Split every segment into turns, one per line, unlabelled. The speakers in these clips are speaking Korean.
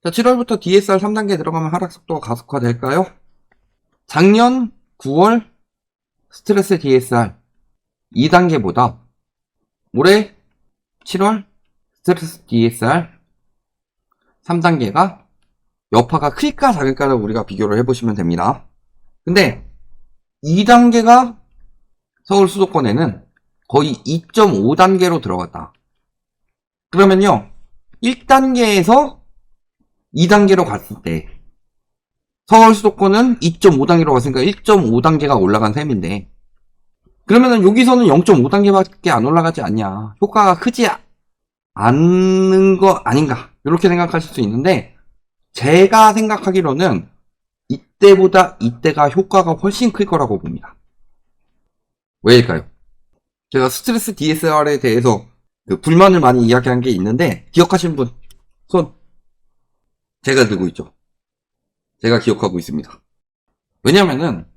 자, 7월부터 DSR 3단계 들어가면 하락 속도가 가속화될까요? 작년 9월 스트레스 DSR 2단계보다 올해 7월 스트레스 DSR 3단계가 여파가 클까 작을까를 우리가 비교를 해보시면 됩니다. 근데 2단계가 서울 수도권에는 거의 2.5단계로 들어갔다. 그러면요, 1단계에서 2단계로 갔을 때 서울 수도권은 2.5단계로 갔으니까 1.5단계가 올라간 셈인데, 그러면은 여기서는 0.5단계밖에 안 올라가지 않냐, 효과가 크지 않는 거 아닌가, 이렇게 생각하실 수 있는데, 제가 생각하기로는 이때보다 이때가 효과가 훨씬 클 거라고 봅니다. 왜일까요? 제가 스트레스 DSR에 대해서 불만을 많이 이야기한 게 있는데, 기억하시는 분 손. 제가 들고 있죠. 제가 기억하고 있습니다. 왜냐면은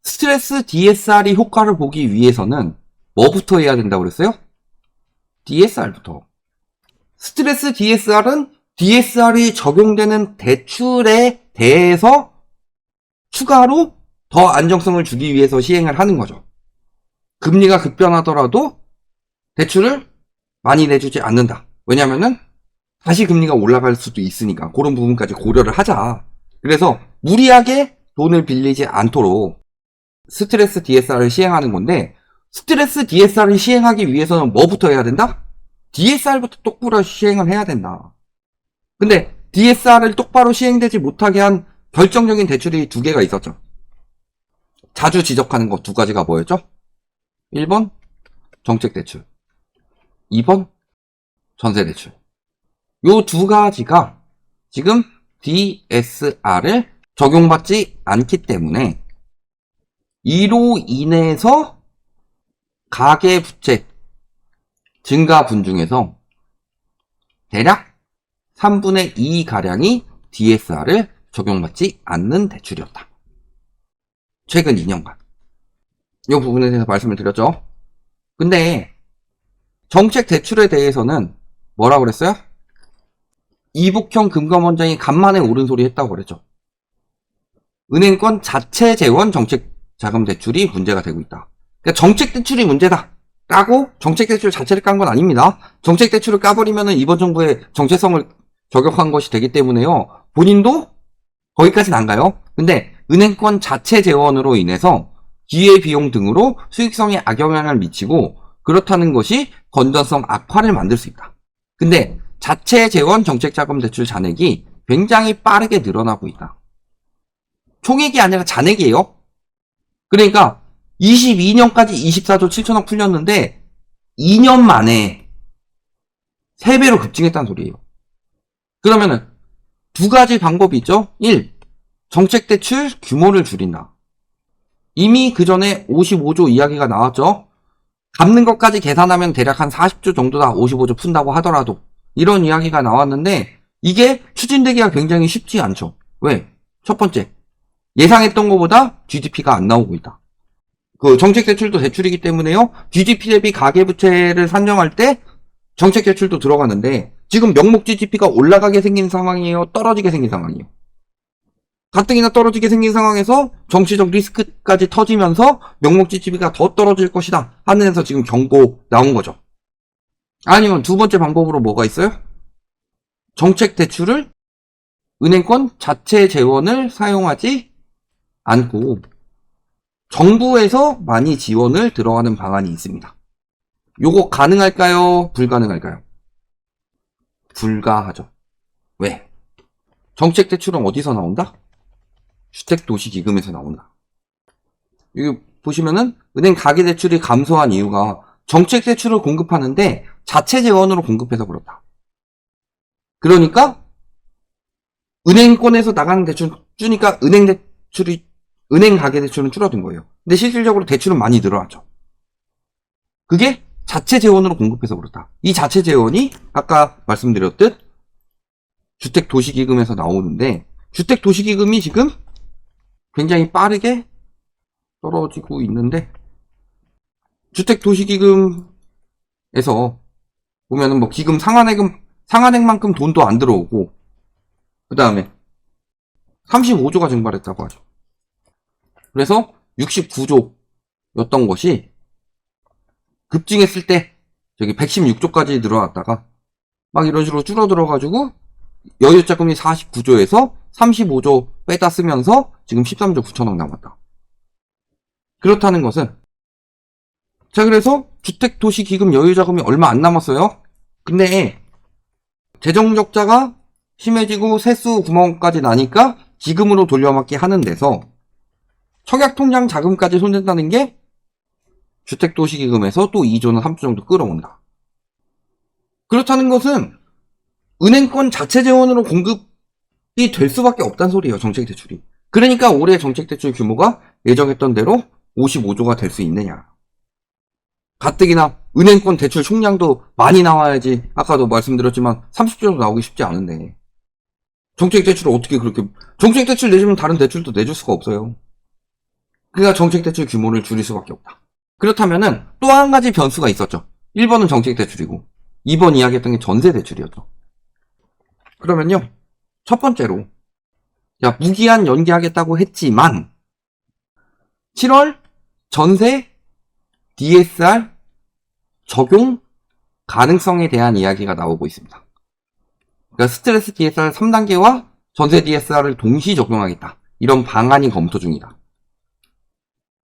스트레스 DSR이 효과를 보기 위해서는 뭐부터 해야 된다고 그랬어요? DSR부터. 스트레스 DSR은 DSR이 적용되는 대출에 대해서 추가로 더 안정성을 주기 위해서 시행을 하는 거죠. 금리가 급변하더라도 대출을 많이 내주지 않는다. 왜냐면은 다시 금리가 올라갈 수도 있으니까 그런 부분까지 고려를 하자. 그래서 무리하게 돈을 빌리지 않도록 스트레스 DSR을 시행하는 건데, 스트레스 DSR을 시행하기 위해서는 뭐부터 해야 된다? DSR부터 똑바로 시행을 해야 된다. 근데 DSR을 똑바로 시행되지 못하게 한 결정적인 대출이 두 개가 있었죠. 자주 지적하는 거 두 가지가 뭐였죠? 1번 정책대출, 2번 전세대출. 요 두 가지가 지금 DSR을 적용받지 않기 때문에 이로 인해서 가계부채 증가분 중에서 대략 3분의 2가량이 DSR을 적용받지 않는 대출이었다. 최근 2년간. 이 부분에 대해서 말씀을 드렸죠. 근데 정책 대출에 대해서는 뭐라고 그랬어요? 이북형 금감원장이 간만에 옳은 소리 했다고 그랬죠. 은행권 자체 재원 정책 자금 대출이 문제가 되고 있다. 그러니까 정책 대출이 문제다 라고 정책 대출 자체를 깐 건 아닙니다. 정책 대출을 까버리면은 이번 정부의 정체성을 저격한 것이 되기 때문에요, 본인도 거기까지는 안 가요. 근데 은행권 자체 재원으로 인해서 기회비용 등으로 수익성에 악영향을 미치고, 그렇다는 것이 건전성 악화를 만들 수 있다. 근데 자체 재원 정책자금 대출 잔액이 굉장히 빠르게 늘어나고 있다. 총액이 아니라 잔액이에요. 그러니까 22년까지 24조 7천억 풀렸는데 2년 만에 3배로 급증했다는 소리예요. 그러면은 두 가지 방법이 있죠. 1. 정책대출 규모를 줄인다. 이미 그 전에 55조 이야기가 나왔죠. 갚는 것까지 계산하면 대략 한 40조 정도다, 55조 푼다고 하더라도. 이런 이야기가 나왔는데 이게 추진되기가 굉장히 쉽지 않죠. 왜? 첫 번째, 예상했던 것보다 GDP가 안 나오고 있다. 그 정책대출도 대출이기 때문에요, GDP 대비 가계부채를 산정할 때 정책대출도 들어가는데, 지금 명목 GDP가 올라가게 생긴 상황이에요, 떨어지게 생긴 상황이에요? 가뜩이나 떨어지게 생긴 상황에서 정치적 리스크까지 터지면서 명목 GDP가 더 떨어질 것이다 하면서 지금 경고 나온 거죠. 아니면 두 번째 방법으로 뭐가 있어요? 정책 대출을 은행권 자체 재원을 사용하지 않고 정부에서 많이 지원을 들어가는 방안이 있습니다. 요거 가능할까요? 불가능할까요? 불가하죠. 왜? 정책 대출은 어디서 나온다? 주택도시기금에서 나온다. 여기 보시면은 은행 가계대출이 감소한 이유가 정책 대출을 공급하는데 자체 재원으로 공급해서 그렇다. 그러니까 은행권에서 나가는 대출 주니까 은행 가계대출은 줄어든 거예요. 근데 실질적으로 대출은 많이 늘어났죠. 그게 자체 재원으로 공급해서 그렇다. 이 자체 재원이 아까 말씀드렸듯 주택도시기금에서 나오는데, 주택도시기금이 지금 굉장히 빠르게 떨어지고 있는데, 주택도시기금에서 보면은 뭐 기금 상한액만큼 돈도 안 들어오고, 그 다음에 35조가 증발했다고 하죠. 그래서 69조였던 것이 급증했을 때 저기 116조까지 늘어났다가 막 이런 식으로 줄어들어가지고 여유자금이 49조에서 35조 빼다 쓰면서 지금 13조 9천억 남았다. 그렇다는 것은 자, 그래서 주택도시기금 여유자금이 얼마 안 남았어요. 근데 재정적자가 심해지고 세수 구멍까지 나니까 기금으로 돌려막기 하는 데서 청약통장 자금까지 손댄다는 게 주택도시기금에서 또 2조는 3조 정도 끌어온다. 그렇다는 것은 은행권 자체 재원으로 공급이 될 수밖에 없다는 소리예요. 정책대출이. 그러니까 올해 정책대출 규모가 예정했던 대로 55조가 될 수 있느냐. 가뜩이나 은행권 대출 총량도 많이 나와야지 아까도 말씀드렸지만 30조도 나오기 쉽지 않은데 정책대출을 어떻게 그렇게 정책대출 내주면 다른 대출도 내줄 수가 없어요. 그러니까 정책대출 규모를 줄일 수밖에 없다. 그렇다면은 또 한 가지 변수가 있었죠. 1번은 정책대출이고 2번 이야기했던 게 전세대출이었죠. 그러면요 첫 번째로 야 무기한 연기하겠다고 했지만 7월 전세 DSR 적용 가능성에 대한 이야기가 나오고 있습니다. 그러니까 스트레스 DSR 3단계와 전세 DSR을 동시 적용하겠다. 이런 방안이 검토 중이다.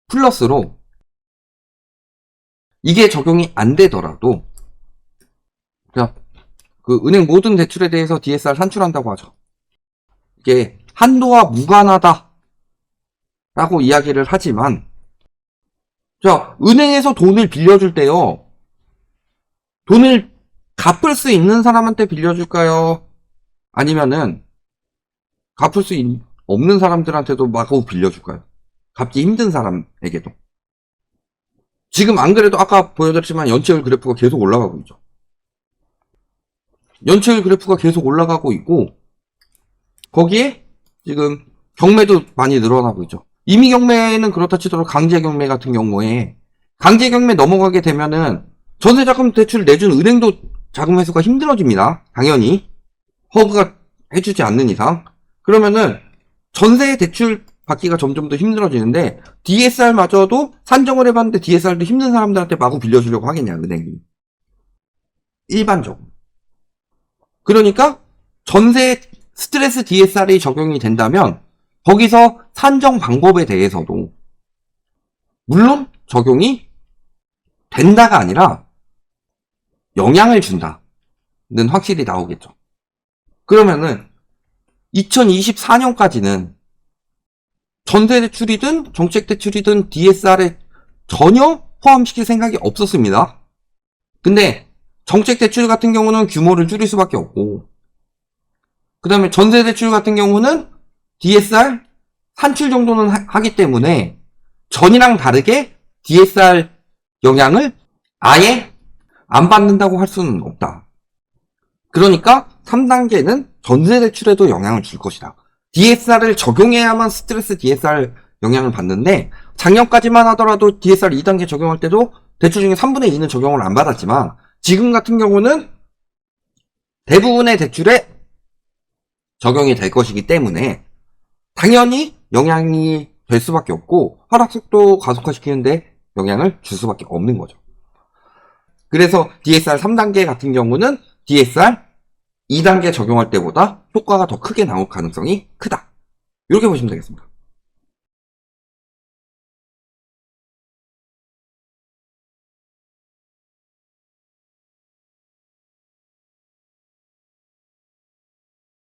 플러스로 이게 적용이 안 되더라도 그 은행 모든 대출에 대해서 DSR 산출한다고 하죠. 이게 한도와 무관하다 라고 이야기를 하지만 자, 은행에서 돈을 빌려줄 때요. 돈을 갚을 수 있는 사람한테 빌려줄까요? 아니면은 갚을 수 없는 사람들한테도 마구 빌려줄까요? 갚기 힘든 사람에게도. 지금 안 그래도 아까 보여드렸지만 연체율 그래프가 계속 올라가고 있죠. 연체율 그래프가 계속 올라가고 있고 거기에 지금 경매도 많이 늘어나고 있죠. 임의 경매는 그렇다 치더라도 강제 경매 같은 경우에 강제 경매 넘어가게 되면은 전세자금 대출을 내준 은행도 자금 회수가 힘들어집니다. 당연히 허그가 해주지 않는 이상. 그러면은 전세 대출 받기가 점점 더 힘들어지는데 DSR마저도 산정을 해봤는데 DSR도 힘든 사람들한테 마구 빌려주려고 하겠냐 은행이. 일반적으로. 그러니까 전세 스트레스 DSR이 적용이 된다면 거기서 산정 방법에 대해서도 물론 적용이 된다가 아니라 영향을 준다는 확실히 나오겠죠. 그러면은 2024년까지는 전세대출이든 정책대출이든 DSR에 전혀 포함시킬 생각이 없었습니다. 근데 정책대출 같은 경우는 규모를 줄일 수밖에 없고 그 다음에 전세대출 같은 경우는 DSR 산출 정도는 하기 때문에 전이랑 다르게 DSR 영향을 아예 안 받는다고 할 수는 없다. 그러니까 3단계는 전세대출에도 영향을 줄 것이다. DSR을 적용해야만 스트레스 DSR 영향을 받는데 작년까지만 하더라도 DSR 2단계 적용할 때도 대출 중에 3분의 2는 적용을 안 받았지만 지금 같은 경우는 대부분의 대출에 적용이 될 것이기 때문에 당연히 영향이 될 수밖에 없고 하락속도 가속화시키는데 영향을 줄 수밖에 없는 거죠. 그래서 DSR 3단계 같은 경우는 DSR 2단계 적용할 때보다 효과가 더 크게 나올 가능성이 크다. 이렇게 보시면 되겠습니다.